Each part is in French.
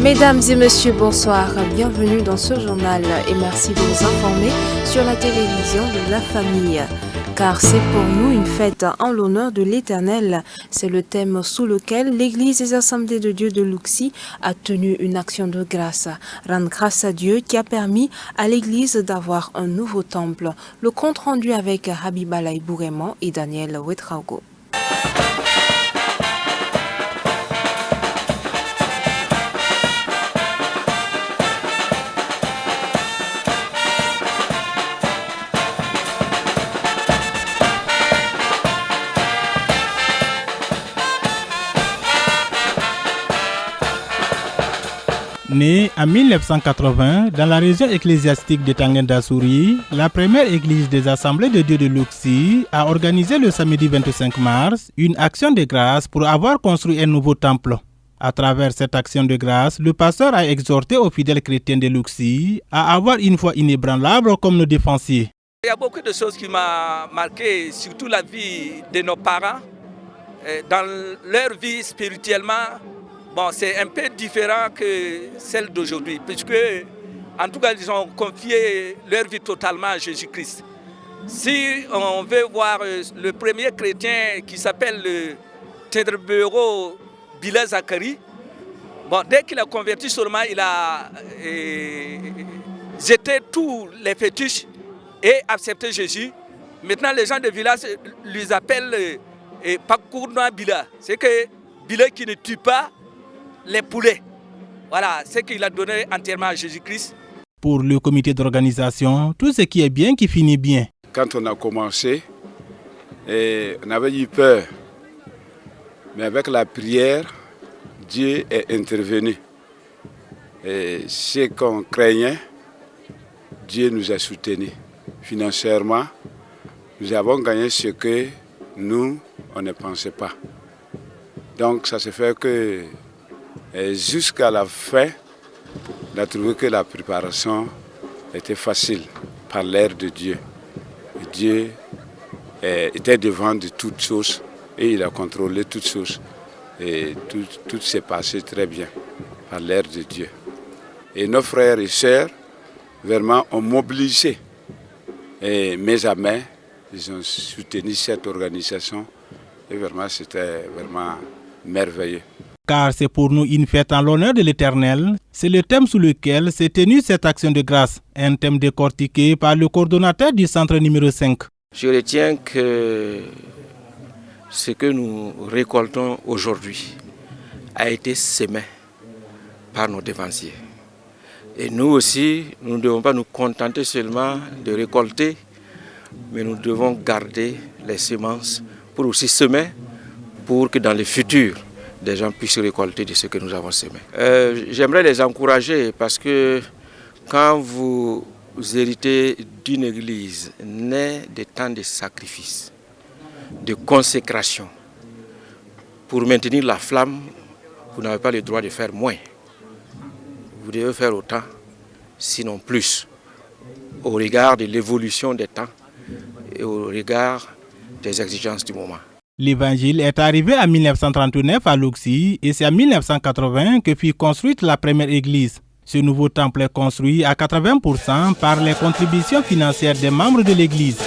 Mesdames et messieurs, bonsoir. Bienvenue dans ce journal et merci de nous informer sur la télévision de la famille. Car c'est pour nous une fête en l'honneur de l'Éternel. C'est le thème sous lequel l'Église des Assemblées de Dieu de Luxi a tenu une action de grâce. Rendre grâce à Dieu qui a permis à l'Église d'avoir un nouveau temple. Le compte rendu avec Habibalaï Bouremon et Daniel Ouetraogo. Née en 1980 dans la région ecclésiastique de Tangendasouri, la première église des Assemblées de Dieu de Luxi a organisé le samedi 25 mars une action de grâce pour avoir construit un nouveau temple. À travers cette action de grâce, le pasteur a exhorté aux fidèles chrétiens de Luxi à avoir une foi inébranlable comme nos défensiers. Il y a beaucoup de choses qui m'ont marqué, surtout la vie de nos parents, dans leur vie spirituellement. Bon, c'est un peu différent que celle d'aujourd'hui, puisque, en tout cas, ils ont confié leur vie totalement à Jésus-Christ. Si on veut voir le premier chrétien qui s'appelle Tedrbero Bilal Zakari, bon, dès qu'il a converti seulement, il a jeté tous les fétiches et accepté Jésus. Maintenant, les gens de village lui appellent Pakournoa Bila. C'est que Bila qui ne tue pas les poulets. Voilà, c'est qu'il a donné entièrement à Jésus-Christ. Pour le comité d'organisation, tout ce qui est bien qui finit bien. Quand on a commencé, on avait eu peur. Mais avec la prière, Dieu est intervenu. Et ce qu'on craignait, Dieu nous a soutenus. Financièrement, nous avons gagné ce que nous, on ne pensait pas. Donc ça se fait que jusqu'à la fin, on a trouvé que la préparation était facile par l'aide de Dieu. Dieu était devant de toutes choses et il a contrôlé toutes choses. Et tout s'est passé très bien par l'aide de Dieu. Et nos frères et sœurs vraiment ont mobilisé. Et main à main, ils ont soutenu cette organisation. Et vraiment, c'était vraiment merveilleux. Car c'est pour nous une fête en l'honneur de l'Éternel. C'est le thème sous lequel s'est tenue cette action de grâce. Un thème décortiqué par le coordonnateur du centre numéro 5. Je retiens que ce que nous récoltons aujourd'hui a été semé par nos dévanciers. Et nous aussi, nous ne devons pas nous contenter seulement de récolter, mais nous devons garder les semences pour aussi semer, pour que dans le futur, des gens puissent récolter de ce que nous avons semé. J'aimerais les encourager parce que quand vous héritez d'une église née de temps de sacrifice, de consécration, pour maintenir la flamme, vous n'avez pas le droit de faire moins. Vous devez faire autant, sinon plus, au regard de l'évolution des temps et au regard des exigences du moment. L'évangile est arrivé en 1939 à Luxi et c'est en 1980 que fut construite la première église. Ce nouveau temple est construit à 80% par les contributions financières des membres de l'église.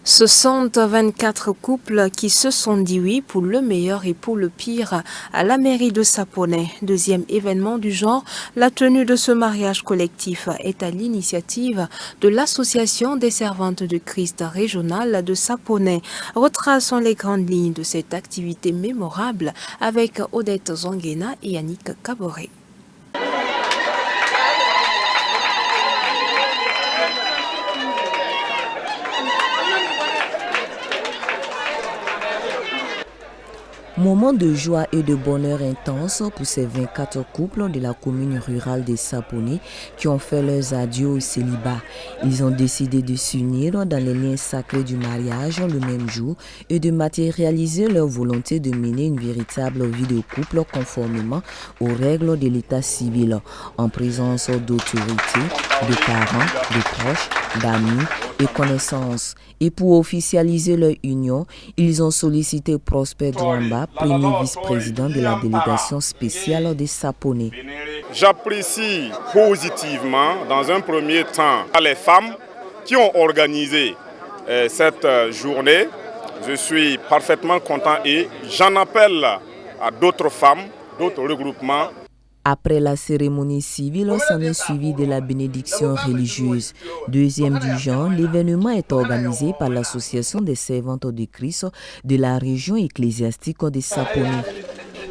Ce sont 24 couples qui se sont dit oui pour le meilleur et pour le pire à la mairie de Saponay. Deuxième événement du genre, la tenue de ce mariage collectif est à l'initiative de l'Association des servantes de Christ régionale de Saponay. Retraçons les grandes lignes de cette activité mémorable avec Odette Zonguena et Yannick Caboret. Moment de joie et de bonheur intense pour ces 24 couples de la commune rurale de Saponi qui ont fait leurs adieux au célibat. Ils ont décidé de s'unir dans les liens sacrés du mariage le même jour et de matérialiser leur volonté de mener une véritable vie de couple conformément aux règles de l'état civil, en présence d'autorités, de parents, de proches, d'amis et connaissances. Et pour officialiser leur union, ils ont sollicité Prosper Dwamba, premier vice-président de la délégation spéciale de Saponi. J'apprécie positivement, dans un premier temps, les femmes qui ont organisé cette journée. Je suis parfaitement content et j'en appelle à d'autres femmes, d'autres regroupements. Après la cérémonie civile, s'en est suivi de la bénédiction religieuse. Deuxième du genre, l'événement est organisé par l'Association des servantes de Christ de la région ecclésiastique de Saponi.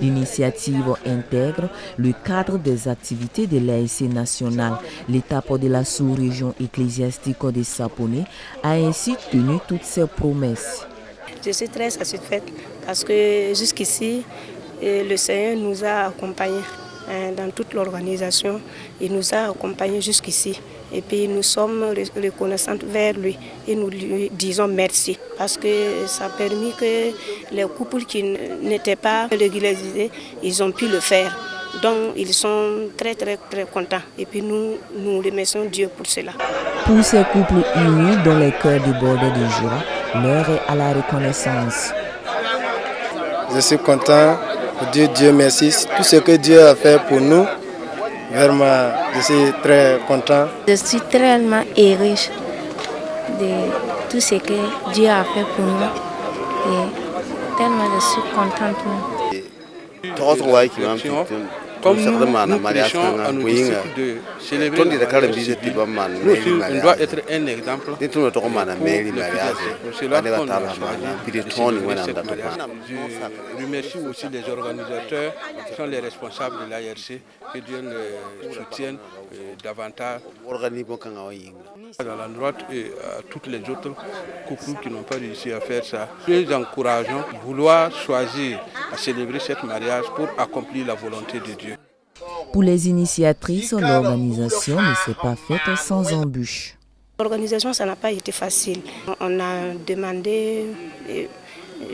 L'initiative intègre le cadre des activités de l'ASC nationale. L'étape de la sous-région ecclésiastique de Saponi a ainsi tenu toutes ses promesses. Je suis très satisfaite parce que jusqu'ici, le Seigneur nous a accompagnés dans toute l'organisation. Il nous a accompagnés jusqu'ici. Et puis nous sommes reconnaissantes vers lui et nous lui disons merci parce que ça a permis que les couples qui n'étaient pas régularisés, ils ont pu le faire. Donc ils sont très contents et puis nous remercions Dieu pour cela. Pour ces couples unis dont les cœurs débordent de joie, l'heure est à la reconnaissance. Je suis content pour dire Dieu merci. Tout ce que Dieu a fait pour nous, vraiment, je suis très content. Je suis tellement heureuse de tout ce que Dieu a fait pour nous et tellement je suis contente. Comme nous prêchons à nos disciples de célébrer le mariage civil, nous aussi, on doit être un exemple. C'est pour cela qu'on a choisi de célébrer cette mariage. Je remercie aussi les organisateurs qui sont les responsables de l'ARC, que Dieu les soutienne davantage. À la droite et à toutes les autres couples qui n'ont pas réussi à faire ça. Nous les encourageons à vouloir choisir à célébrer ce mariage pour accomplir la volonté de Dieu. Pour les initiatrices, l'organisation ne s'est pas faite sans embûches. L'organisation, ça n'a pas été facile. On a demandé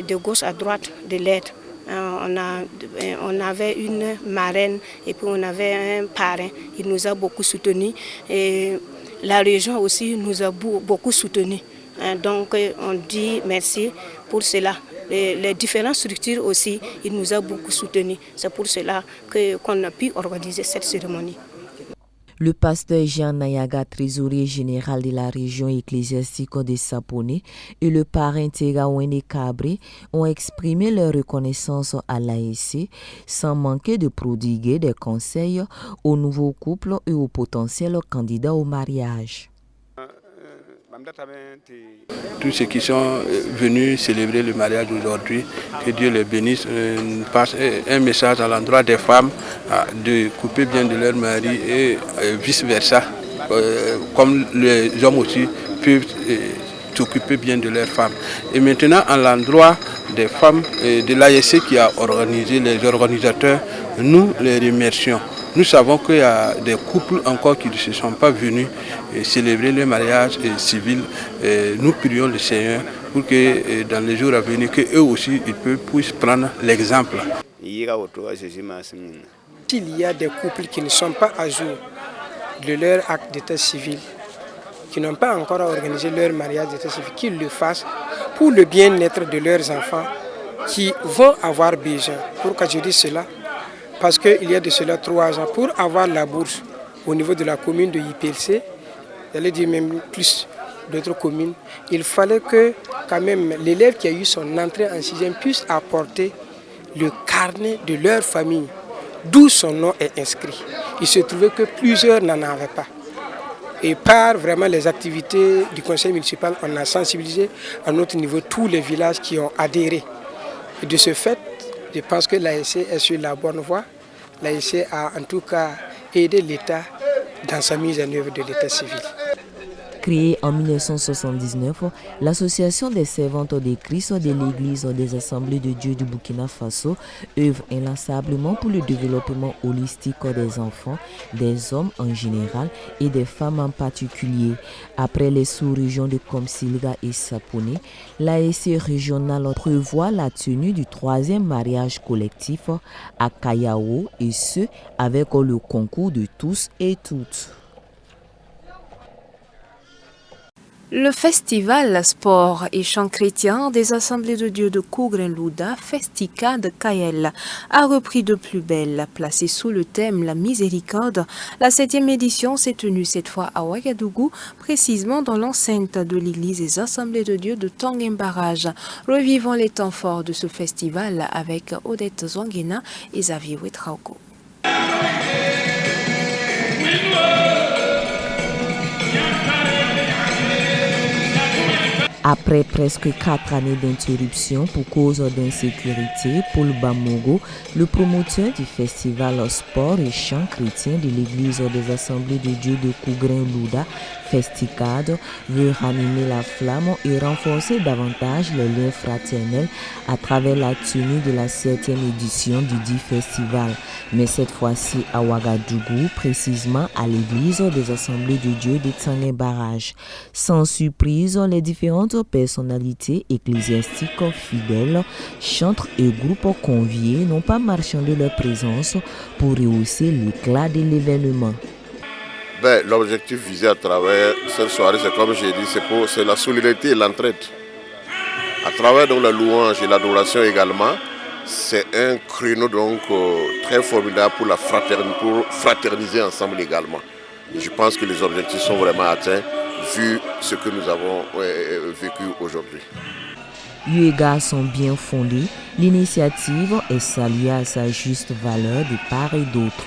de gauche à droite de l'aide. On avait une marraine et puis on avait un parrain. Il nous a beaucoup soutenus. Et la région aussi nous a beaucoup soutenus. Donc on dit merci pour cela. Les différentes structures aussi, il nous a beaucoup soutenus. C'est pour cela qu'on a pu organiser cette cérémonie. Le pasteur Jean Nayaga, trésorier général de la région ecclésiastique de Saponi, et le parrain Tegawene Cabré ont exprimé leur reconnaissance à l'ASC sans manquer de prodiguer des conseils aux nouveaux couples et aux potentiels candidats au mariage. Tous ceux qui sont venus célébrer le mariage aujourd'hui, que Dieu les bénisse, passe un message à l'endroit des femmes de couper bien de leur mari et vice-versa, comme les hommes aussi peuvent s'occuper bien de leurs femmes. Et maintenant, à l'endroit des femmes de l'ASC qui a organisé, les organisateurs, nous les remercions. Nous savons qu'il y a des couples encore qui ne se sont pas venus célébrer le mariage civil. Nous prions le Seigneur pour que dans les jours à venir, qu'eux aussi ils puissent prendre l'exemple. S'il y a des couples qui ne sont pas à jour de leur acte d'état civil, qui n'ont pas encore organisé leur mariage d'état civil, qu'ils le fassent pour le bien-être de leurs enfants qui vont avoir besoin. Pourquoi je dis cela? Parce qu'il y a de cela 3 ans, pour avoir la bourse au niveau de la commune de IPLC, j'allais dire même plus d'autres communes, il fallait que quand même l'élève qui a eu son entrée en 6e puisse apporter le carnet de leur famille, d'où son nom est inscrit. Il se trouvait que plusieurs n'en avaient pas. Et par vraiment les activités du conseil municipal, on a sensibilisé à notre niveau tous les villages qui ont adhéré. Et de ce fait, je pense que l'ASC est sur la bonne voie. L'ASC a en tout cas aidé l'État dans sa mise en œuvre de l'état civil. Créée en 1979, l'Association des servantes de Christ de l'Église des Assemblées de Dieu du Burkina Faso œuvre inlassablement pour le développement holistique des enfants, des hommes en général et des femmes en particulier. Après les sous-régions de Komsilga et Saponi, l'ASC régionale prévoit la tenue du 3e mariage collectif à Kayao, et ce avec le concours de tous et toutes. Le festival Sport et Chants chrétiens des Assemblées de Dieu de Kougren-Louda, Festica de Kayel, a repris de plus belle. Placé sous le thème La Miséricorde, la 7e édition s'est tenue cette fois à Ouagadougou, précisément dans l'enceinte de l'église des Assemblées de Dieu de Tanguen-Barrage. Revivons les temps forts de ce festival avec Odette Zouangena et Xavier Ouetraogo. Après presque 4 années d'interruption pour cause d'insécurité, Paul Bamogo, le promoteur du festival Sport et Chants chrétiens de l'église des Assemblées de Dieu de Kougren-Louda, Festicade, veut ranimer la flamme et renforcer davantage les liens fraternels à travers la tenue de la 7e édition du dit festival, mais cette fois-ci à Ouagadougou, précisément à l'église des Assemblées de Dieu de Tanguen-Barrage. Sans surprise, les différentes personnalités ecclésiastiques fidèles, chantres et groupes conviés n'ont pas marchandé leur présence pour rehausser l'éclat de l'événement. L'objectif visé à travers cette soirée, c'est comme j'ai dit, c'est la solidarité et l'entraide. À travers donc, la louange et l'adoration également, c'est un créneau donc, très formidable pour la fraternité, pour fraterniser ensemble également. Et je pense que les objectifs sont vraiment atteints vu ce que nous avons vécu aujourd'hui. Eu égard sont bien fondés, l'initiative est saluée à sa juste valeur de part et d'autre.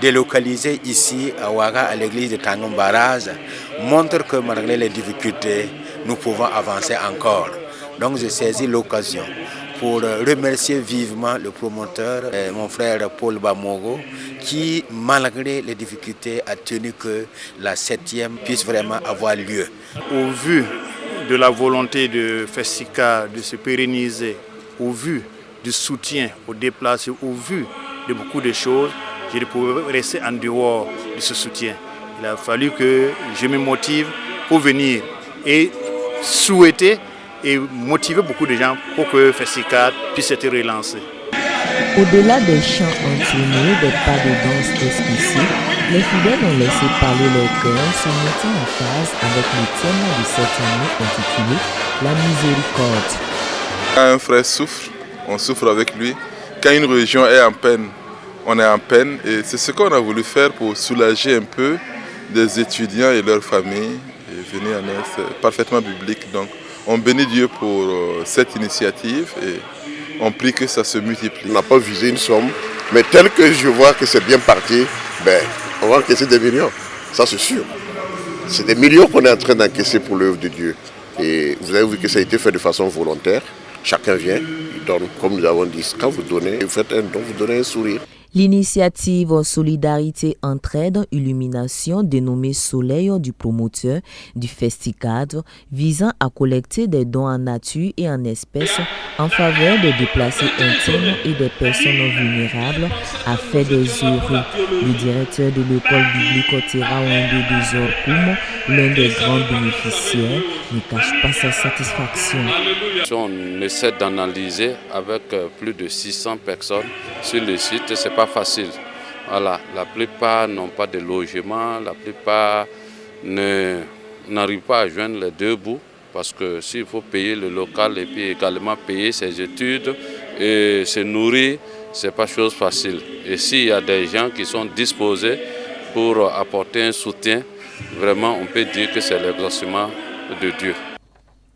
Délocalisé ici à Ouaga, à l'église de Tanguen-Barrage, montre que malgré les difficultés, nous pouvons avancer encore. Donc j'ai saisi l'occasion pour remercier vivement le promoteur, mon frère Paul Bamogo, qui, malgré les difficultés, a tenu que la 7e puisse vraiment avoir lieu. Au vu de la volonté de Festica de se pérenniser, au vu du soutien aux déplacés, au vu de beaucoup de choses, je ne pouvais rester en dehors de ce soutien. Il a fallu que je me motive pour venir et souhaiter et motiver beaucoup de gens pour que Festica puisse être relancé. Au-delà des chants entraînés, des pas de danse esquissés, les fidèles ont laissé parler leur cœur, se mettant en phase avec le thème de cette année intitulé La Miséricorde. Quand un frère souffre, on souffre avec lui. Quand une région est en peine, on est en peine. Et c'est ce qu'on a voulu faire pour soulager un peu des étudiants et leurs familles et venir en aide. C'est parfaitement biblique. Donc, on bénit Dieu pour cette initiative et on prie que ça se multiplie. On n'a pas visé une somme, mais tel que je vois que c'est bien parti, on va encaisser des millions. Ça, c'est sûr. C'est des millions qu'on est en train d'encaisser pour l'œuvre de Dieu. Et vous avez vu que ça a été fait de façon volontaire. Chacun vient, il donne, comme nous avons dit. Quand vous donnez, vous faites un don, vous donnez un sourire. L'initiative Solidarité Entraide Illumination, dénommée Soleil du promoteur du Festicade, visant à collecter des dons en nature et en espèces en faveur des déplacés internes et des personnes vulnérables, a fait des heureux. Le directeur de l'école biblique Terra Wende de Zorkoum, l'un des grands bénéficiaires, ne cache pas sa satisfaction. On essaie d'analyser avec plus de 600 personnes sur le site, c'est pas facile. Voilà, la plupart n'ont pas de logement, la plupart n'arrivent pas à joindre les deux bouts parce que s'il faut payer le local et puis également payer ses études et se nourrir, c'est pas chose facile. Et s'il y a des gens qui sont disposés pour apporter un soutien, vraiment on peut dire que c'est l'exaucement de Dieu.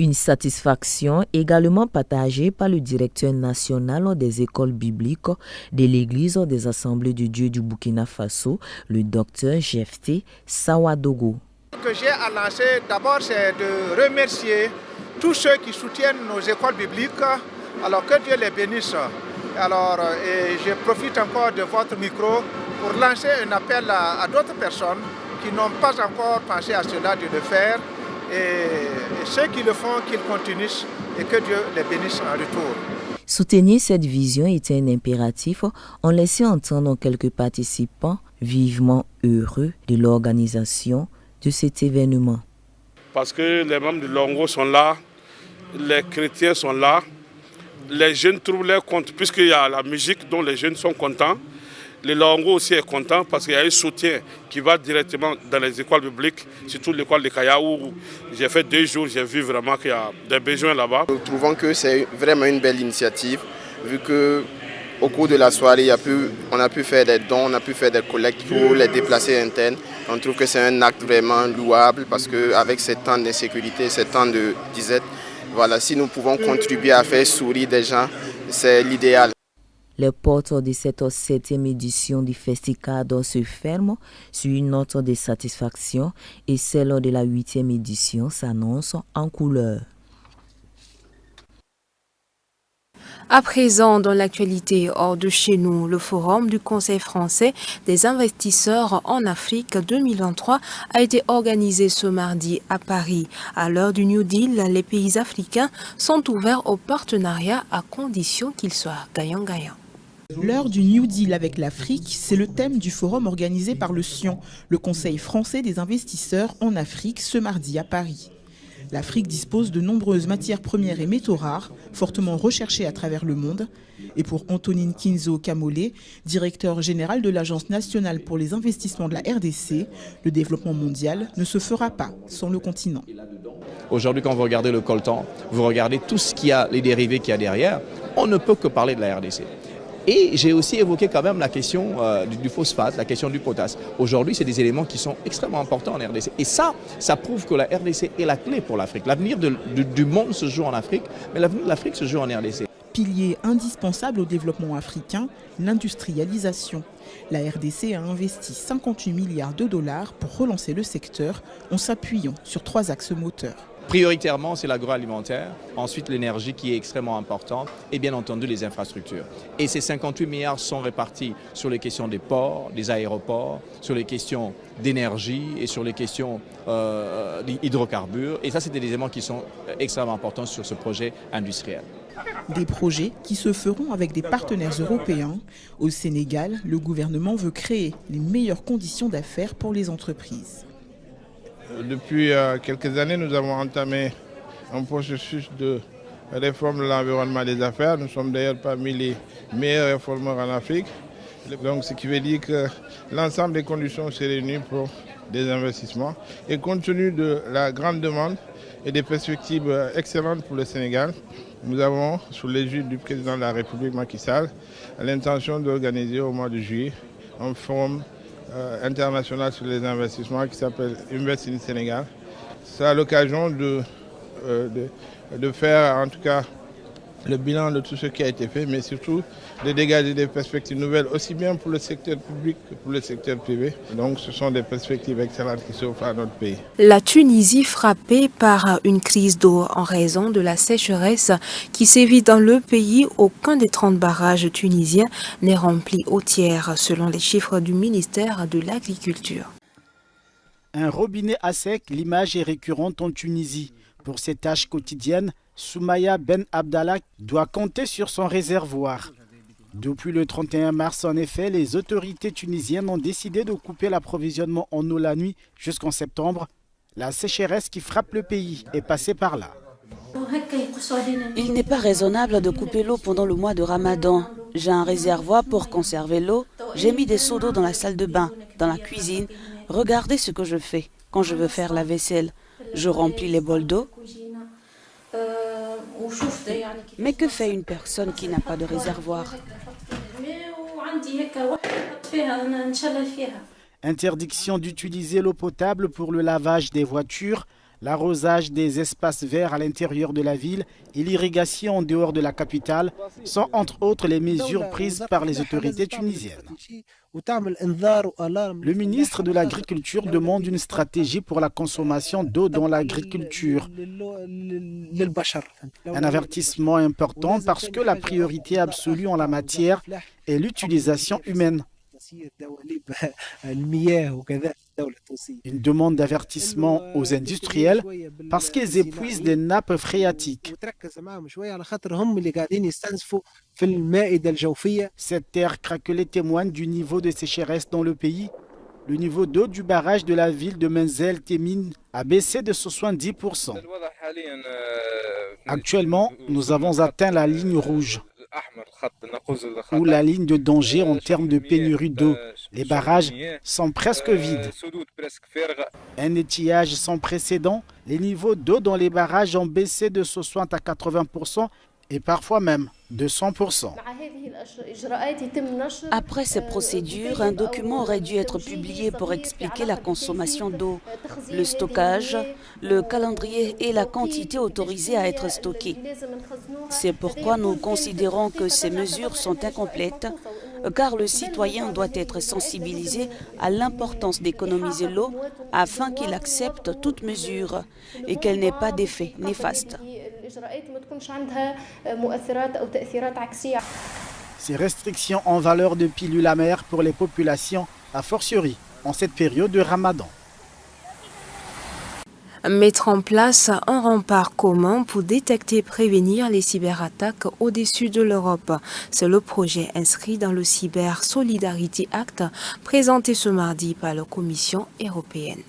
Une satisfaction également partagée par le directeur national des écoles bibliques de l'Église des Assemblées de Dieu du Burkina Faso, le docteur Jefté Sawadogo. Ce que j'ai à lancer d'abord, c'est de remercier tous ceux qui soutiennent nos écoles bibliques. Alors que Dieu les bénisse. Alors, et je profite encore de votre micro pour lancer un appel à d'autres personnes qui n'ont pas encore pensé à cela de le faire. Et ceux qui le font, qu'ils continuent et que Dieu les bénisse en retour. Soutenir cette vision était un impératif en laissant entendre quelques participants vivement heureux de l'organisation de cet événement. Parce que les membres de Longo sont là, les chrétiens sont là, les jeunes trouvent leur compte, puisqu'il y a la musique dont les jeunes sont contents. Le Longo aussi est content parce qu'il y a un soutien qui va directement dans les écoles publiques, surtout l'école de Kaya où j'ai fait 2 jours, j'ai vu vraiment qu'il y a des besoins là-bas. Nous trouvons que c'est vraiment une belle initiative, vu qu'au cours de la soirée, on a pu faire des dons, on a pu faire des collectes pour les déplacés internes. On trouve que c'est un acte vraiment louable parce qu'avec ces temps d'insécurité, ces temps de disette, voilà, si nous pouvons contribuer à faire sourire des gens, c'est l'idéal. Les portes de cette 7e édition du Festicado se ferment sur une note de satisfaction et celle de la 8e édition s'annonce en couleur. À présent, dans l'actualité hors de chez nous, le forum du Conseil français des investisseurs en Afrique 2023 a été organisé ce mardi à Paris. À l'heure du New Deal, les pays africains sont ouverts au partenariat à condition qu'ils soient gagnants-gagnants. L'heure du New Deal avec l'Afrique, c'est le thème du forum organisé par le SION, le Conseil français des investisseurs en Afrique, ce mardi à Paris. L'Afrique dispose de nombreuses matières premières et métaux rares, fortement recherchées à travers le monde. Et pour Antonine Kinzo Kamole, directeur général de l'Agence nationale pour les investissements de la RDC, le développement mondial ne se fera pas sans le continent. Aujourd'hui, quand vous regardez le coltan, vous regardez tout ce qu'il y a, les dérivés qu'il y a derrière, on ne peut que parler de la RDC. Et j'ai aussi évoqué quand même la question du phosphate, la question du potasse. Aujourd'hui, c'est des éléments qui sont extrêmement importants en RDC. Et ça prouve que la RDC est la clé pour l'Afrique. L'avenir du monde se joue en Afrique, mais l'avenir de l'Afrique se joue en RDC. Pilier indispensable au développement africain, l'industrialisation. La RDC a investi 58 milliards de dollars pour relancer le secteur en s'appuyant sur 3 axes moteurs. Prioritairement, c'est l'agroalimentaire, ensuite l'énergie qui est extrêmement importante et bien entendu les infrastructures. Et ces 58 milliards sont répartis sur les questions des ports, des aéroports, sur les questions d'énergie et sur les questions d'hydrocarbures. Et ça, c'est des éléments qui sont extrêmement importants sur ce projet industriel. Des projets qui se feront avec des partenaires européens. Au Sénégal, le gouvernement veut créer les meilleures conditions d'affaires pour les entreprises. Depuis quelques années, nous avons entamé un processus de réforme de l'environnement des affaires. Nous sommes d'ailleurs parmi les meilleurs réformeurs en Afrique. Donc, ce qui veut dire que l'ensemble des conditions s'est réuni pour des investissements. Et compte tenu de la grande demande et des perspectives excellentes pour le Sénégal, nous avons, sous l'égide du président de la République Macky Sall, l'intention d'organiser au mois de juillet un forum international sur les investissements qui s'appelle Invest in Sénégal. C'est à l'occasion de faire en tout cas le bilan de tout ce qui a été fait, mais surtout de dégager des perspectives nouvelles, aussi bien pour le secteur public que pour le secteur privé. Donc ce sont des perspectives excellentes qui s'offrent à notre pays. La Tunisie frappée par une crise d'eau en raison de la sécheresse qui sévit dans le pays, aucun des 30 barrages tunisiens n'est rempli au tiers, selon les chiffres du ministère de l'Agriculture. Un robinet à sec, l'image est récurrente en Tunisie. Pour ses tâches quotidiennes, Soumaya Ben Abdallah doit compter sur son réservoir. Depuis le 31 mars, en effet, les autorités tunisiennes ont décidé de couper l'approvisionnement en eau la nuit jusqu'en septembre. La sécheresse qui frappe le pays est passée par là. Il n'est pas raisonnable de couper l'eau pendant le mois de Ramadan. J'ai un réservoir pour conserver l'eau. J'ai mis des seaux d'eau dans la salle de bain, dans la cuisine. Regardez ce que je fais quand je veux faire la vaisselle. Je remplis les bols d'eau. Mais que fait une personne qui n'a pas de réservoir? Interdiction d'utiliser l'eau potable pour le lavage des voitures, l'arrosage des espaces verts à l'intérieur de la ville et l'irrigation en dehors de la capitale sont entre autres les mesures prises par les autorités tunisiennes. Le ministre de l'Agriculture demande une stratégie pour la consommation d'eau dans l'agriculture. Un avertissement important parce que la priorité absolue en la matière est l'utilisation humaine. Une demande d'avertissement aux industriels parce qu'ils épuisent les nappes phréatiques. Cette terre craquelée témoigne du niveau de sécheresse dans le pays. Le niveau d'eau du barrage de la ville de Menzel Temine a baissé de 70%. Actuellement, nous avons atteint la ligne rouge, ou la ligne de danger en termes de pénurie d'eau. Les barrages sont presque vides. Un étiage sans précédent, les niveaux d'eau dans les barrages ont baissé de 60 à 80% et parfois même de 100%. Après ces procédures, un document aurait dû être publié pour expliquer la consommation d'eau, le stockage, le calendrier et la quantité autorisée à être stockée. C'est pourquoi nous considérons que ces mesures sont incomplètes, car le citoyen doit être sensibilisé à l'importance d'économiser l'eau afin qu'il accepte toute mesure et qu'elle n'ait pas d'effet néfaste. Ces restrictions en valeur de pilule amère pour les populations, a fortiori en cette période de Ramadan. Mettre en place un rempart commun pour détecter et prévenir les cyberattaques au-dessus de l'Europe. C'est le projet inscrit dans le Cyber Solidarity Act présenté ce mardi par la Commission européenne.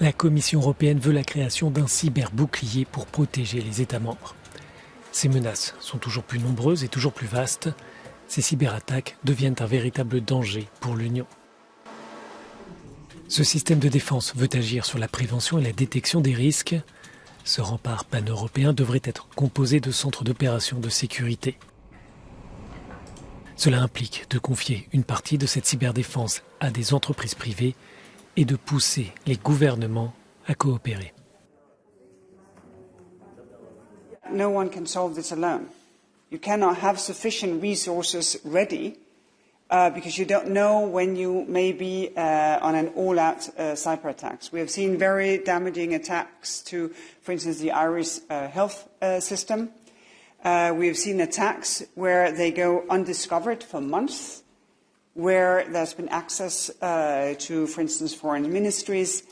La Commission européenne veut la création d'un cyberbouclier pour protéger les États membres. Ces menaces sont toujours plus nombreuses et toujours plus vastes. Ces cyberattaques deviennent un véritable danger pour l'Union. Ce système de défense veut agir sur la prévention et la détection des risques. Ce rempart pan-européen devrait être composé de centres d'opération de sécurité. Cela implique de confier une partie de cette cyberdéfense à des entreprises privées et de pousser les gouvernements à coopérer. No one can solve this alone. You cannot have sufficient resources ready because you don't know when you may be on an all-out cyber attack. We have seen very damaging attacks to, for instance, the Irish health system. We have seen attacks where they go undiscovered for months, where there's been access to, for instance, foreign ministries.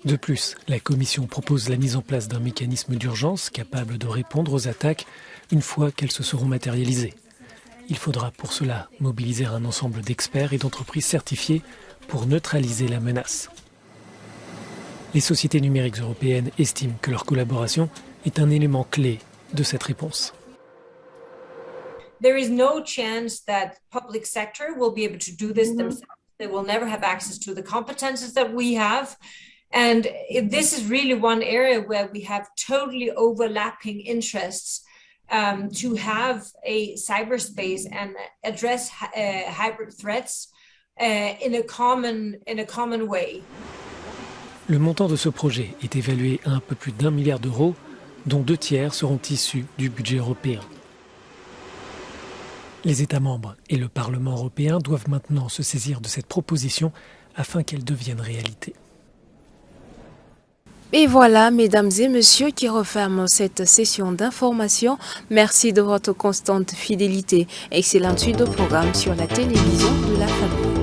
De plus, la Commission propose la mise en place d'un mécanisme d'urgence capable de répondre aux attaques une fois qu'elles se seront matérialisées. Il faudra pour cela mobiliser un ensemble d'experts et d'entreprises certifiées pour neutraliser la menace. Les sociétés numériques européennes estiment que leur collaboration est un élément clé de cette réponse. There is no chance that public sector will be able to do this themselves. They will never have access to the competences that we have. And this is really one area where we have totally overlapping interests to have a cyberspace and address hybrid threats in a common way. Le montant de ce projet est évalué à un peu plus d'1 milliard d'euros, dont 2 tiers seront issus du budget européen. Les États membres et le Parlement européen doivent maintenant se saisir de cette proposition afin qu'elle devienne réalité. Et voilà, mesdames et messieurs, qui referme cette session d'information. Merci de votre constante fidélité. Excellente suite de programme sur la télévision de la famille.